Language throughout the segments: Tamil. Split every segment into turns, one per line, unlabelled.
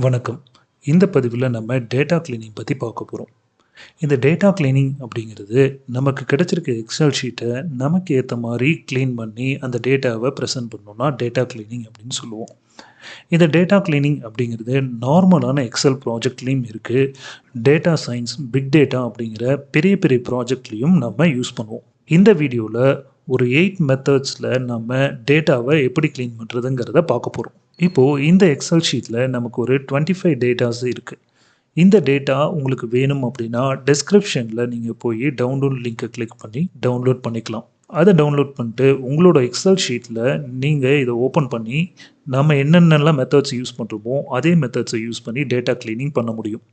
வணக்கம். இந்த பதிவில் நம்ம டேட்டா கிளீனிங் பற்றி பார்க்க போகிறோம். இந்த டேட்டா கிளீனிங் அப்படிங்கிறது நமக்கு கிடைச்சிருக்க எக்ஸல் ஷீட்டை நமக்கு ஏற்ற மாதிரி க்ளீன் பண்ணி அந்த டேட்டாவை ப்ரெசென்ட் பண்ணோம்னா டேட்டா கிளீனிங் அப்படின்னு சொல்லுவோம். இந்த டேட்டா கிளீனிங் அப்படிங்கிறது நார்மலான எக்ஸல் ப்ராஜெக்ட்லேயும் இருக்குது. டேட்டா சயின்ஸ், பிக் டேட்டா அப்படிங்கிற பெரிய பெரிய ப்ராஜெக்ட்லேயும் நம்ம யூஸ் பண்ணுவோம். இந்த வீடியோவில் ஒரு 8 மெத்தட்ஸில் நம்ம டேட்டாவை எப்படி க்ளீன் பண்ணுறதுங்கிறத பார்க்க போகிறோம். இப்போது இந்த எக்ஸல் ஷீட்டில் நமக்கு ஒரு 25 டேட்டாஸ் இருக்குது. இந்த டேட்டா உங்களுக்கு வேணும் அப்படின்னா டெஸ்கிரிப்ஷனில் நீங்கள் போய் டவுன்லோட் லிங்கை கிளிக் பண்ணி டவுன்லோட் பண்ணிக்கலாம். அதை டவுன்லோட் பண்ணிட்டு உங்களோட எக்ஸல் ஷீட்டில் நீங்கள் இதை ஓப்பன் பண்ணி நம்ம என்னென்னலாம் மெத்தட்ஸ் யூஸ் பண்ணுறோமோ அதே மெத்தட்ஸை யூஸ் பண்ணி டேட்டா க்ளீனிங் பண்ண முடியும்.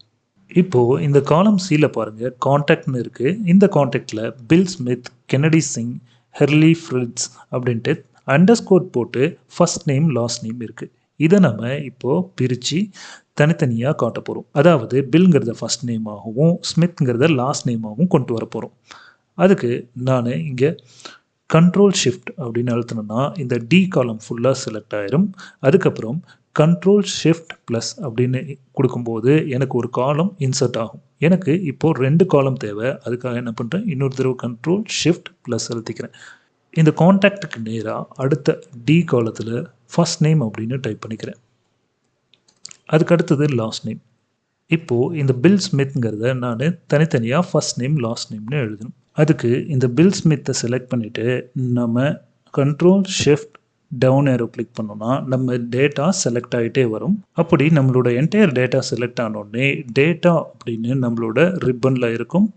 இப்போது இந்த காலம் சியில் பாருங்கள், காண்டாக்ட்னு இருக்குது. இந்த காண்டாக்டில் Bill Smith, Kennedy Singh, Hurley Fritz அப்படின்ட்டு அண்டர்ஸ்கோர் போட்டு ஃபர்ஸ்ட் நேம் லாஸ்ட் நேம் இருக்குது. இதை நம்ம இப்போது பிரித்து தனித்தனியாக காட்ட போகிறோம். அதாவது பில்ங்கிறத ஃபர்ஸ்ட் நேமாகவும் ஸ்மித்ங்கிறத லாஸ்ட் நேமாகவும் கொண்டு வர போகிறோம். அதுக்கு நான் இங்கே கண்ட்ரோல் ஷிஃப்ட் அப்படின்னு அழுத்தினோன்னா இந்த டி காலம் ஃபுல்லாக செலக்ட் ஆயிரும். அதுக்கப்புறம் கண்ட்ரோல் ஷிஃப்ட் ப்ளஸ் அப்படின்னு கொடுக்கும்போது எனக்கு ஒரு காலம் இன்சர்ட் ஆகும். எனக்கு இப்போது 2 காலம் தேவை. அதுக்காக என்ன பண்ணுறேன், இன்னொரு தடவை கண்ட்ரோல் ஷிஃப்ட் ப்ளஸ் அழுத்திக்கிறேன். இந்த காண்டாக்டுக்கு நேராக அடுத்த டி காலத்தில் ஃபர்ஸ்ட் நேம் அப்படின்னு டைப் பண்ணிக்கிறேன். அதுக்கு அடுத்தது லாஸ்ட் நேம். இப்போது இந்த பில் ஸ்மித்ங்கிறத நான் தனித்தனியாக ஃபர்ஸ்ட் நேம் லாஸ்ட் நேம்னு எழுதணும். அதுக்கு இந்த பில் ஸ்மித்தை செலக்ட் பண்ணிவிட்டு நம்ம control shift down arrow click பண்ணோன்னா நம்ம டேட்டா செலக்ட் ஆகிட்டே வரும். அப்படி நம்மளோட என்டையர் டேட்டா செலக்ட் ஆனோடனே டேட்டா அப்படின்னு நம்மளோட ரிப்பனில் இருக்கும்.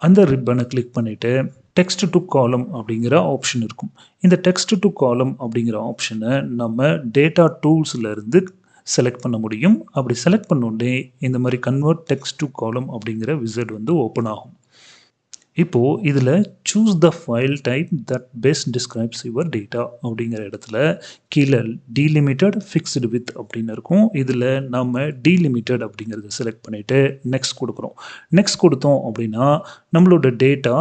அந்த ரிப்பனை கிளிக் பண்ணிவிட்டு டெக்ஸ்ட் டு காலம் அப்படிங்கிற ஆப்ஷன் இருக்கும். இந்த டெக்ஸ்ட் டு காலம் அப்படிங்கிற ஆப்ஷனை நம்ம டேட்டா டூல்ஸ்லேருந்து செலக்ட் பண்ண முடியும். அப்படி செலக்ட் பண்ணோடனே இந்த மாதிரி கன்வெர்ட் டெக்ஸ்ட் டு காலம் அப்படிங்கிற விசிட் ஓப்பன் ஆகும். இப்போது இதில் choose the file type that best describes your data அப்படிங்கிற இடத்துல கீழே டீலிமிட்டட் ஃபிக்ஸ்டு வித் அப்படின்னு இருக்கும். இதில் நம்ம டீலிமிட்டட் அப்படிங்கிறத செலக்ட் பண்ணிவிட்டு நெக்ஸ்ட் கொடுக்குறோம். நெக்ஸ்ட் கொடுத்தோம் அப்படின்னா நம்மளோட டேட்டா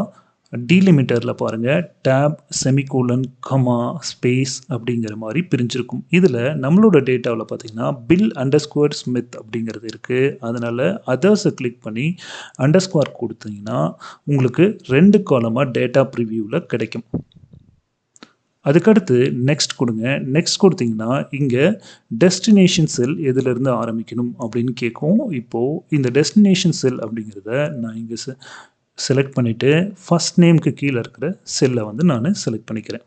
டீலிமிட்டரில் பாருங்கள் டேப், செமிகோலன், கமா, ஸ்பேஸ் அப்படிங்கிற மாதிரி பிரிஞ்சிருக்கும். இதில் நம்மளோட டேட்டாவில் பார்த்திங்கன்னா பில் அண்டர்ஸ்கோர் ஸ்மித் அப்படிங்கிறது இருக்குது. அதனால் அதர்ஸை கிளிக் பண்ணி அண்டர்ஸ்கோர் கொடுத்தீங்கன்னா உங்களுக்கு 2 காலமாக டேட்டா ப்ரிவியூவில் கிடைக்கும். அதுக்கடுத்து நெக்ஸ்ட் கொடுங்க. நெக்ஸ்ட் கொடுத்தீங்கன்னா இங்கே டெஸ்டினேஷன் செல் எதுலேருந்து ஆரம்பிக்கணும் அப்படின்னு கேட்கும். இப்போது இந்த டெஸ்டினேஷன் செல் அப்படிங்கிறத நான் இங்கே செலக்ட் பண்ணிவிட்டு ஃபர்ஸ்ட் நேமுக்கு கீழே இருக்கிற செல்லை நான் செலக்ட் பண்ணிக்கிறேன்.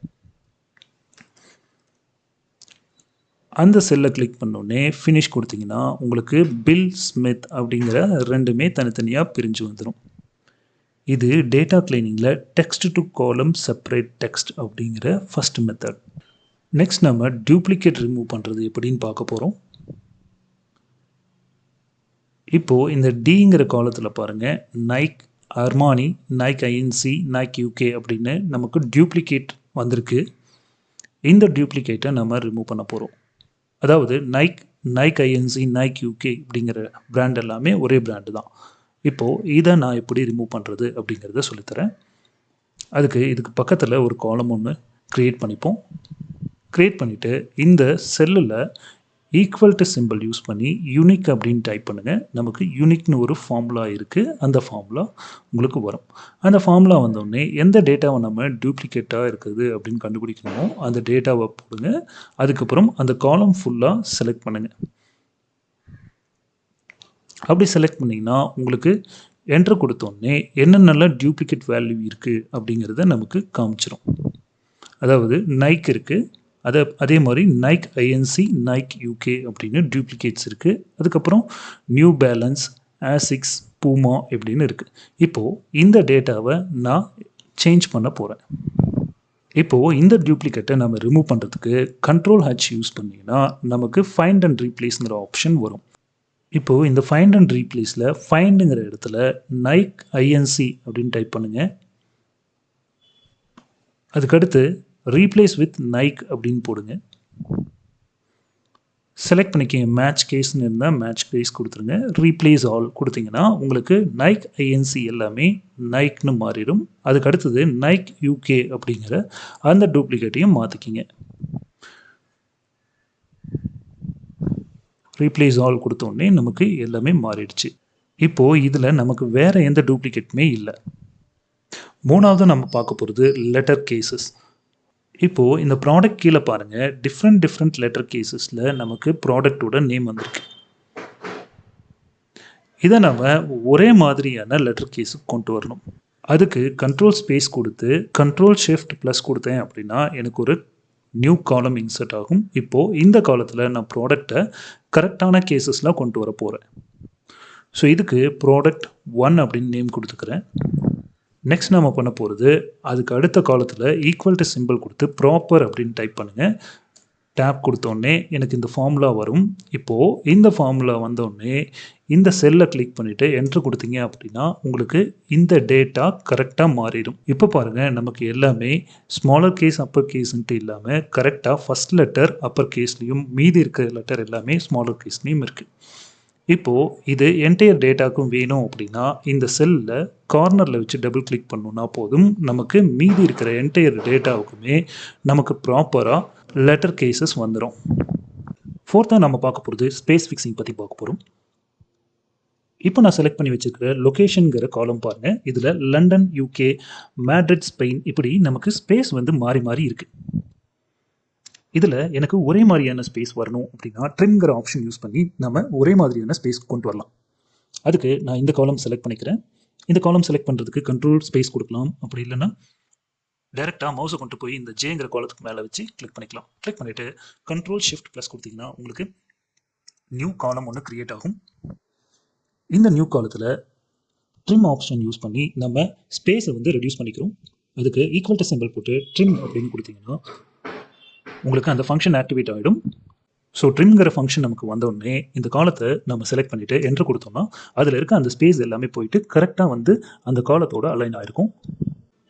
அந்த செல்லை கிளிக் பண்ணோடனே ஃபினிஷ் கொடுத்தீங்கன்னா உங்களுக்கு பில் ஸ்மித் அப்படிங்கிற 2மே தனித்தனியாக பிரிஞ்சு வந்துடும். இது டேட்டா கிளீனிங்கில் டெக்ஸ்ட் டு காலம் செப்பரேட் டெக்ஸ்ட் அப்படிங்கிற ஃபர்ஸ்ட் மெத்தட். நெக்ஸ்ட் நம்ம டூப்ளிகேட் ரிமூவ் பண்ணுறது எப்படின்னு பார்க்க போகிறோம். இப்போது இந்த டிங்கிற காலத்தில் பாருங்கள், Nike, Armani, Nike INC, Nike UK அப்படின்னு நமக்கு டியூப்ளிகேட் வந்திருக்கு. இந்த டியூப்ளிகேட்டை நம்ம ரிமூவ் பண்ண போகிறோம். அதாவது நைக் ஐஎன்சி, நைக் யூகே அப்படிங்கிற பிராண்ட் எல்லாமே ஒரே பிராண்டு தான். இப்போது இதை நான் எப்படி ரிமூவ் பண்ணுறது அப்படிங்கிறத சொல்லித்தரேன். இதுக்கு பக்கத்தில் ஒரு காலம் ஒன்று க்ரியேட் பண்ணிப்போம். க்ரியேட் பண்ணிவிட்டு இந்த செல்லில் ஈக்குவல் டு சிம்பிள் யூஸ் பண்ணி யூனிக் அப்படின்னு டைப் பண்ணுங்கள். நமக்கு யூனிக்னு ஒரு ஃபார்முலா இருக்குது. அந்த ஃபார்முலா உங்களுக்கு வரும். அந்த ஃபார்முலா வந்தோடனே எந்த டேட்டாவை நம்ம டூப்ளிகேட்டாக இருக்குது அப்படின்னு கண்டுபிடிக்கணுமோ அந்த டேட்டாவை போடுங்க. அதுக்கப்புறம் அந்த காலம் ஃபுல்லாக செலக்ட் பண்ணுங்கள். அப்படி செலக்ட் பண்ணிங்கன்னா உங்களுக்கு என்ட்ரு கொடுத்தோடனே என்னென்னலாம் டூப்ளிகேட் வேல்யூ இருக்குது அப்படிங்கிறத நமக்கு காமிச்சிடும். அதாவது நைக் இருக்குது, அதே மாதிரி நைக் ஐஎன்சி, நைக் யூகே அப்படின்னு டூப்ளிகேட்ஸ் இருக்குது. அதுக்கப்புறம் நியூ பேலன்ஸ், ஆசிக்ஸ், பூமா இப்படின்னு இருக்குது. இப்போது இந்த டேட்டாவை நான் சேஞ்ச் பண்ண போகிறேன். இப்போது இந்த டூப்ளிகேட்டை நம்ம ரிமூவ் பண்ணுறதுக்கு கண்ட்ரோல் ஹச் யூஸ் பண்ணிங்கன்னா நமக்கு ஃபைண்ட் அண்ட் ரீப்ளேஸ்ங்கிற ஆப்ஷன் வரும். இப்போது இந்த ஃபைண்ட் அண்ட் ரீப்ளேஸில் ஃபைண்டுங்கிற இடத்துல நைக் ஐஎன்சி அப்படின்னு டைப் பண்ணுங்கள். அதுக்கடுத்து ரீப்ளேஸ் வித் நைக் அப்படின்னு போடுங்க. செலக்ட் பண்ணிக்கிங்க. மேட்ச் கேஸ்ன்னு இருந்தால் மேட்ச் கேஸ் கொடுத்துருங்க. ரீப்ளேஸ் ஆல் கொடுத்தீங்கன்னா உங்களுக்கு நைக் ஐஎன்சி எல்லாமே நைக்னு மாறிடும். அதுக்கு அடுத்தது நைக் யூகே அப்படிங்கிற அந்த டூப்ளிகேட்டையும் மாற்றிக்கிங்க. ரீப்ளேஸ் ஆல் கொடுத்தோடனே நமக்கு எல்லாமே மாறிடுச்சு. இப்போது இதில் நமக்கு வேறு எந்த டூப்ளிகேட்டுமே இல்லை. மூணாவது நம்ம பார்க்க போகிறது லெட்டர் கேசஸ். இப்போது இந்த ப்ராடக்ட் கீழே பாருங்கள், டிஃப்ரெண்ட் லெட்டர் கேசஸில் நமக்கு ப்ராடக்டோட நேம் வந்திருக்கு. இதை நம்ம ஒரே மாதிரியான லெட்டர் கேஸுக்கு கொண்டு வரணும். அதுக்கு கண்ட்ரோல் ஸ்பேஸ் கொடுத்து கண்ட்ரோல் ஷிஃப்ட் ப்ளஸ் கொடுத்தேன் அப்படின்னா எனக்கு ஒரு நியூ காலம் இன்சர்ட் ஆகும். இப்போது இந்த காலத்தில் நான் ப்ராடக்டை கரெக்டான கேசஸ்லாம் கொண்டு வர போகிறேன். ஸோ இதுக்கு ப்ராடக்ட் 1 அப்படின்னு நேம் கொடுத்துக்கிறேன். நெக்ஸ்ட் நம்ம பண்ண போகிறது, அதுக்கு அடுத்த காலத்தில் ஈக்குவல் டு சிம்பிள் கொடுத்து ப்ராப்பர் அப்படின்னு டைப் பண்ணுங்கள். டேப் கொடுத்தோடனே எனக்கு இந்த ஃபார்முலா வரும். இப்போது இந்த ஃபார்முலா வந்தோடனே இந்த செல்லை கிளிக் பண்ணிவிட்டு என்ட்ரு கொடுத்தீங்க அப்படின்னா உங்களுக்கு இந்த டேட்டா கரெக்டாக மாறிடும். இப்போ பாருங்கள், நமக்கு எல்லாமே ஸ்மாலர் கேஸ் அப்பர் கேஸ்ன்ட்டு இல்லாமல் கரெக்டாக ஃபஸ்ட் லெட்டர் அப்பர் கேஸ்லேயும் மீதி இருக்கிற லெட்டர் எல்லாமே ஸ்மாலர் கேஸ்லேயும் இருக்குது. இப்போது இது என்டையர் டேட்டாக்கும் வேணும் அப்படின்னா இந்த செல்லில் கார்னரில் வச்சு டபுள் கிளிக் பண்ணோன்னா போதும், நமக்கு மீதி இருக்கிற என்டையர் டேட்டாவுக்குமே நமக்கு ப்ராப்பராக லெட்டர் கேசஸ் வந்துடும். ஃபோர்த்தாக நம்ம பார்க்க போகிறது ஸ்பேஸ் ஃபிக்ஸிங் பற்றி பார்க்க போகிறோம். இப்போ நான் செலக்ட் பண்ணி வச்சுருக்கிற லொக்கேஷனுங்கிற காலம் பாருங்கள். இதில் லண்டன், யூகே, மேட்ரிட், ஸ்பெயின் இப்படி நமக்கு ஸ்பேஸ் வந்து மாறி மாறி இருக்குது. இதில் எனக்கு ஒரே மாதிரியான ஸ்பேஸ் வரணும் அப்படின்னா ட்ரிம்ங்கிற ஆப்ஷன் யூஸ் பண்ணி நம்ம ஒரே மாதிரியான ஸ்பேஸ் கொண்டு வரலாம். அதுக்கு நான் இந்த காலம் செலக்ட் பண்ணிக்கிறேன். இந்த காலம் செலக்ட் பண்ணுறதுக்கு கண்ட்ரோல் ஸ்பேஸ் கொடுக்கலாம். அப்படி இல்லைன்னா டேரெக்டாக மவுஸை கொண்டு போய் இந்த ஜேங்கிற காலத்துக்கு மேலே வச்சு கிளிக் பண்ணிக்கலாம். கிளிக் பண்ணிவிட்டு கண்ட்ரோல் ஷிஃப்ட் ப்ளஸ் கொடுத்தீங்கன்னா உங்களுக்கு நியூ காலம் ஒன்று க்ரியேட் ஆகும். இந்த நியூ காலத்தில் ட்ரிம் ஆப்ஷன் யூஸ் பண்ணி நம்ம ஸ்பேஸை வந்து ரெடியூஸ் பண்ணிக்கிறோம். அதுக்கு ஈக்குவல் டு சிம்பிள் போட்டு ட்ரிம் அப்படின்னு கொடுத்தீங்கன்னா உங்களுக்கு அந்த ஃபங்க்ஷன் ஆக்டிவேட் ஆகிடும். ஸோ ட்ரிம்ங்கிற ஃபங்க்ஷன் நமக்கு வந்தோடனே இந்த காலத்தை நம்ம செலக்ட் பண்ணிவிட்டு என்ட்ரு கொடுத்தோம்னா அதில் இருக்க அந்த ஸ்பேஸ் எல்லாமே போயிட்டு கரெக்டாக வந்து அந்த காலத்தோட அலைன் ஆகிருக்கும்.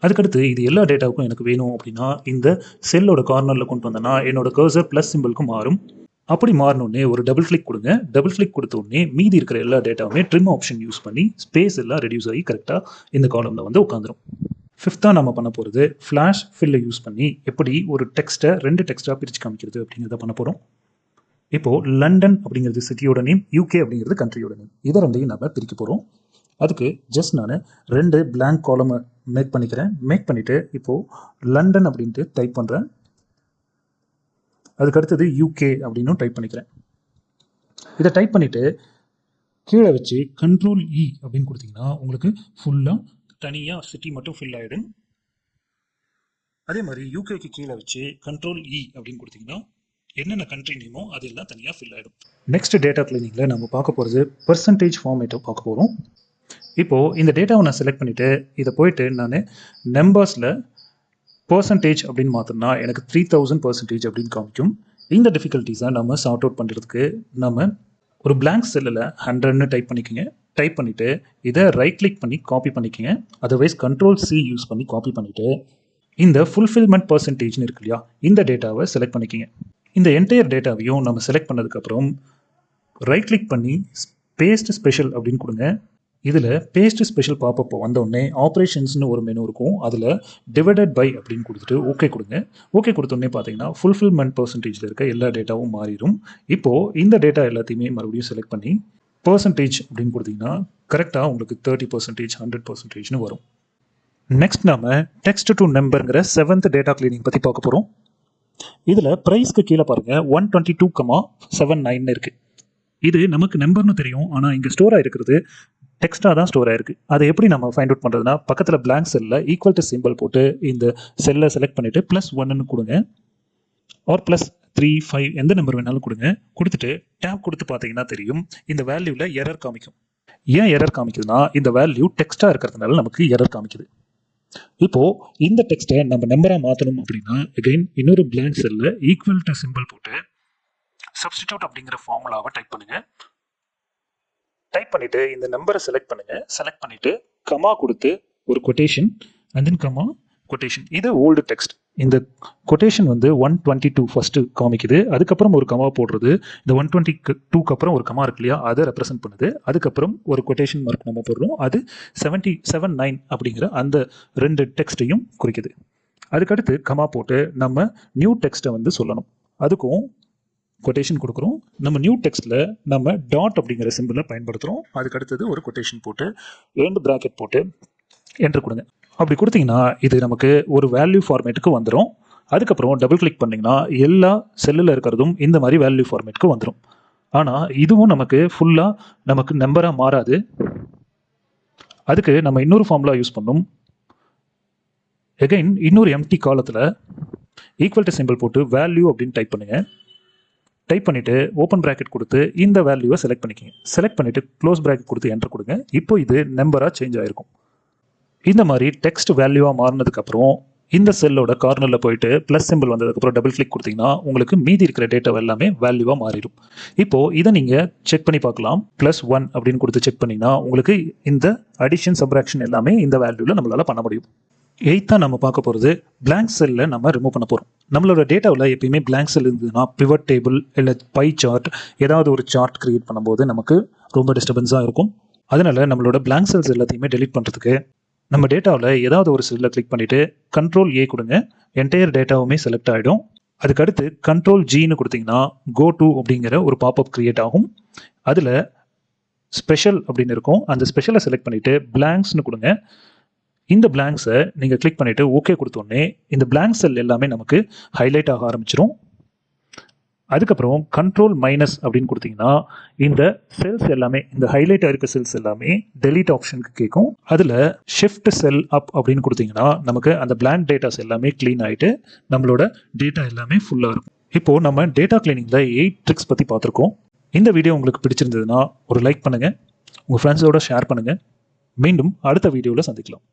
அதுக்கடுத்து இது எல்லா டேட்டாவுக்கும் எனக்கு வேணும் அப்படின்னா இந்த செல்லோட கார்னரில் கொண்டு வந்தேன்னா என்னோட கர்சர் ப்ளஸ் சிம்பிளுக்கும் மாறும். அப்படி மாறினோடனே ஒரு டபுள் கிளிக் கொடுங்க. டபுள் கிளிக் கொடுத்த உடனே மீதி இருக்கிற எல்லா டேட்டாவுமே ட்ரிம் ஆப்ஷன் யூஸ் பண்ணி ஸ்பேஸ் எல்லாம் ரெடியூஸ் ஆகி கரெக்டாக இந்த காலமில் வந்து உட்காந்துரும். ஃபிஃப்த்தாக நம்ம பண்ண போகிறது ஃப்ளாஷ் ஃபில்லை யூஸ் பண்ணி எப்படி ஒரு டெக்ஸ்ட்டை 2 டெக்ஸ்ட்டாக பிரித்து காமிக்கிறது அப்படிங்கிறத பண்ண போகிறோம். இப்போது லண்டன் அப்படிங்கிறது சிட்டியோட நேம், யூகே அப்படிங்கிறது கண்ட்ரியோட நேம். இதை ரெண்டையும் நம்ம பிரிக்க போகிறோம். அதுக்கு ஜஸ்ட் நான் 2 blank காலமை மேக் பண்ணிக்கிறேன். மேக் பண்ணிவிட்டு இப்போது லண்டன் அப்படின்ட்டு டைப் பண்ணுறேன். அதுக்கு அடுத்தது யூகே அப்படின்னு டைப் பண்ணிக்கிறேன். இதை டைப் பண்ணிவிட்டு கீழே வச்சு கண்ட்ரோல் இ அப்படின்னு கொடுத்தீங்கன்னா உங்களுக்கு ஃபுல்லாக தனியாக சிட்டி மட்டும் ஃபில் ஆகிடும். அதே மாதிரி யூகேக்கு கீழே வச்சு கண்ட்ரோல் இ அப்படின்னு கொடுத்தீங்கன்னா என்னென்ன கண்ட்ரி நேமோ அதெல்லாம் தனியாக ஃபில் ஆகிடும். நெக்ஸ்ட் டேட்டா கிளீனிங்கில் நம்ம பார்க்க போகிறது பர்சன்டேஜ் ஃபார்மேட்டை பார்க்க போகிறோம். இப்போது இந்த டேட்டாவை நான் செலக்ட் பண்ணிவிட்டு இதை போயிட்டு நான் நம்பர்ஸில் பர்சன்டேஜ் அப்படின்னு மாற்றினா எனக்கு 3000% அப்படின்னு காமிக்கும். இந்த டிஃபிகல்ட்டிஸை நம்ம சார்ட் அவுட் பண்ணுறதுக்கு நம்ம ஒரு blank செல்லில் 100ன்னு டைப் பண்ணிக்கோங்க. டைப் பண்ணிவிட்டு இதை ரைட் கிளிக் பண்ணி காப்பி பண்ணிக்கோங்க. அதர்வைஸ் கண்ட்ரோல் சி யூஸ் பண்ணி காப்பி பண்ணிவிட்டு இந்த ஃபுல்ஃபில்மெண்ட் பர்சன்டேஜ்னு இருக்கு இல்லையா, இந்த டேட்டாவை செலக்ட் பண்ணிக்கோங்க. இந்த என்டையர் டேட்டாவையும் நம்ம செலக்ட் பண்ணதுக்கப்புறம் ரைட் கிளிக் பண்ணி பேஸ்ட் ஸ்பெஷல் அப்படின்னு கொடுங்க. இதில் பேஸ்ட் ஸ்பெஷல் பாப்பப் வந்தோடனே ஆப்ரேஷன்ஸ்னு ஒரு மெனு இருக்கும். அதில் டிவைடட் பை அப்படின்னு கொடுத்துட்டு ஓகே கொடுங்க. ஓகே கொடுத்தோடனே பார்த்தீங்கன்னா ஃபுல்ஃபில்மெண்ட் பர்சன்டேஜில் இருக்க எல்லா டேட்டாவும் மாறிடும். இப்போது இந்த டேட்டா எல்லாத்தையுமே மறுபடியும் செலக்ட் பண்ணி பர்சன்டேஜ் அப்படின்னு கொடுத்தீங்கன்னா கரெக்டாக உங்களுக்கு 30%, 100%ன்னு வரும். நெக்ஸ்ட் நம்ம டெக்ஸ்ட் டு நம்பருங்கிற 7th டேட்டா கிளீனிங் பற்றி பார்க்க போகிறோம். இதில் ப்ரைஸ்க்கு கீழே பாருங்கள் 122,79 இருக்குது. இது நமக்கு நம்பர்னு தெரியும், ஆனால் இங்கே ஸ்டோர் ஆகிருக்கிறது டெக்ஸ்ட்டாக தான் ஸ்டோர் ஆயிருக்கு. அதை எப்படி நம்ம ஃபைண்ட் அவுட் பண்ணுறதுனா பக்கத்தில் blank செல்லில் ஈக்குவல் டு சிம்பிள் போட்டு இந்த செல்லை செலக்ட் பண்ணிவிட்டு +1ன்னு கொடுங்க. ஆர் +3, 5 எந்த நம்பர் வேணாலும் கொடுங்க. கொடுத்துட்டு டேப் கொடுத்து பார்த்தீங்கன்னா தெரியும் இந்த வேல்யூவில் எரர் காமிக்கும். ஏன் எரர் காமிக்குதுன்னா இந்த வேல்யூ டெக்ஸ்ட்டாக இருக்கிறதுனால நமக்கு எரர் காமிக்குது. இப்போது இந்த டெக்ஸ்ட்டை நம்ம நம்பராக மாற்றணும் அப்படின்னா அகைன் இன்னொரு blank செல்லில் ஈக்குவல் டு சிம்பிள் போட்டு சப்ஸ்டிடியூட் அப்படிங்கிற ஃபார்முலாவை டைப் பண்ணுங்கள். டைப் பண்ணிவிட்டு இந்த நம்பரை செலக்ட் பண்ணுங்கள். செலக்ட் பண்ணிவிட்டு கமா கொடுத்து ஒரு quotation and then comma quotation. இது ஓல்டு டெக்ஸ்ட். இந்த கொட்டேஷன் வந்து 122 ஃபஸ்ட்டு காமிக்குது. அதுக்கப்புறம் ஒரு கமா போடுறது. இந்த 122க்கு அப்புறம் ஒரு கமா இருக்கு இல்லையா, அதை ரெப்ரசென்ட் பண்ணுது. அதுக்கப்புறம் ஒரு கொட்டேஷன் மார்க் நம்ம போடுறோம். அது 79 அப்படிங்கிற அந்த 2 டெக்ஸ்ட்டையும் குறிக்குது. அதுக்கடுத்து கமா போட்டு நம்ம நியூ டெக்ஸ்ட்டை வந்து சொல்லணும். அதுக்கும் கொட்டேஷன் கொடுக்குறோம். நம்ம நியூ டெக்ஸ்ட்டில் நம்ம டாட் அப்படிங்கிற சிம்பிளை பயன்படுத்துகிறோம். அதுக்கு அடுத்தது ஒரு கொட்டேஷன் போட்டு எண்ட் ப்ராக்கெட் போட்டு என்ட்ரு கொடுங்க. அப்படி கொடுத்தீங்கன்னா இது நமக்கு ஒரு வேல்யூ ஃபார்மேட்டுக்கு வந்துடும். அதுக்கப்புறம் டபுள் கிளிக் பண்ணிங்கன்னா எல்லா செல்லில் இருக்கிறதும் இந்த மாதிரி வேல்யூ ஃபார்மேட்டுக்கு வந்துடும். ஆனால் இதுவும் நமக்கு ஃபுல்லாக நமக்கு நம்பராக மாறாது. அதுக்கு நம்ம இன்னொரு ஃபார்முலா யூஸ் பண்ணணும். எகைன் இன்னொரு எம்டி காலத்தில் ஈக்குவல் டு சிம்பிள் போட்டு வேல்யூ அப்படின்னு டைப் பண்ணுங்கள். டைப் பண்ணிவிட்டு ஓப்பன் ப்ராக்கெட் கொடுத்து இந்த வேல்யூவை செலக்ட் பண்ணிக்கோங்க. செலக்ட் பண்ணிவிட்டு க்ளோஸ் ப்ராக்கெட் கொடுத்து என்ட்ரு கொடுங்க. இப்போ இது நம்பராக சேஞ்ச் ஆகிருக்கும். இந்த மாதிரி டெக்ஸ்ட் வேல்யூவாக மாறினதுக்கப்புறம் இந்த செல்லோட கார்னரில் போயிட்டு ப்ளஸ் சிம்பிள் வந்ததுக்கப்புறம் டபுள் கிளிக் கொடுத்தீங்கன்னா உங்களுக்கு மீதி இருக்கிற டேட்டா எல்லாமே வேல்யூவாக மாறிடும். இப்போது இதை நீங்கள் செக் பண்ணி பார்க்கலாம். +1 அப்படின்னு கொடுத்து செக் பண்ணிங்கன்னா உங்களுக்கு இந்த அடிஷன் சப்ராக்ஷன் எல்லாமே இந்த வேல்யூவில் நம்மளால் பண்ண முடியும். 8th நம்ம பார்க்க போகிறது பிளாங்க் செல்லில் நம்ம ரிமூவ் பண்ண போகிறோம். நம்மளோட டேட்டாவில் எப்பயுமே பிளாங்க் செல் இருந்ததுன்னா பிவட் டேபிள் இல்லை பை சார்ட் ஏதாவது ஒரு சார்ட் கிரியேட் பண்ணும்போது நமக்கு ரொம்ப டிஸ்டர்பன்ஸாக இருக்கும். அதனால் நம்மளோட பிளாங்க் செல்ஸ் எல்லாத்தையுமே டெலீட் பண்ணுறதுக்கு நம்ம டேட்டாவில் ஏதாவது ஒரு செல்லில் கிளிக் பண்ணிவிட்டு Ctrl+A கொடுங்க. என்டையர் டேட்டாவுமே செலக்ட் ஆகிடும். அதுக்கடுத்து Ctrl+Gன்னு கொடுத்தீங்கன்னா கோ டு அப்படிங்கிற ஒரு பாப்அப் கிரியேட் ஆகும். அதில் ஸ்பெஷல் அப்படின்னு இருக்கும். அந்த ஸ்பெஷலை செலக்ட் பண்ணிவிட்டு பிளாங்க்ஸ்னு கொடுங்க. இந்த பிளாங்க்ஸை நீங்கள் கிளிக் பண்ணிவிட்டு ஓகே கொடுத்தோடனே இந்த பிளாங்க் செல் எல்லாமே நமக்கு ஹைலைட் ஆக ஆரம்பிச்சிடும். அதுக்கப்புறம் Ctrl- அப்படின்னு கொடுத்தீங்கன்னா இந்த செல்ஸ் எல்லாமே இந்த ஹைலைட்டாக இருக்க செல்ஸ் எல்லாமே டெலீட் ஆப்ஷனுக்கு கேட்கும். அதில் ஷிஃப்ட் செல் அப் அப்படின்னு கொடுத்தீங்கன்னா நமக்கு அந்த பிளாங்க் டேட்டாஸ் எல்லாமே க்ளீன் ஆகிட்டு நம்மளோட டேட்டா எல்லாமே ஃபுல்லாக இருக்கும். இப்போது நம்ம டேட்டா கிளீனிங்கில் 8 ட்ரிக்ஸ் பற்றி பார்த்துருக்கோம். இந்த வீடியோ உங்களுக்கு பிடிச்சிருந்ததுன்னா ஒரு லைக் பண்ணுங்கள், உங்கள் ஃப்ரெண்ட்ஸோட ஷேர் பண்ணுங்கள். மீண்டும் அடுத்த வீடியோவில் சந்திக்கலாம்.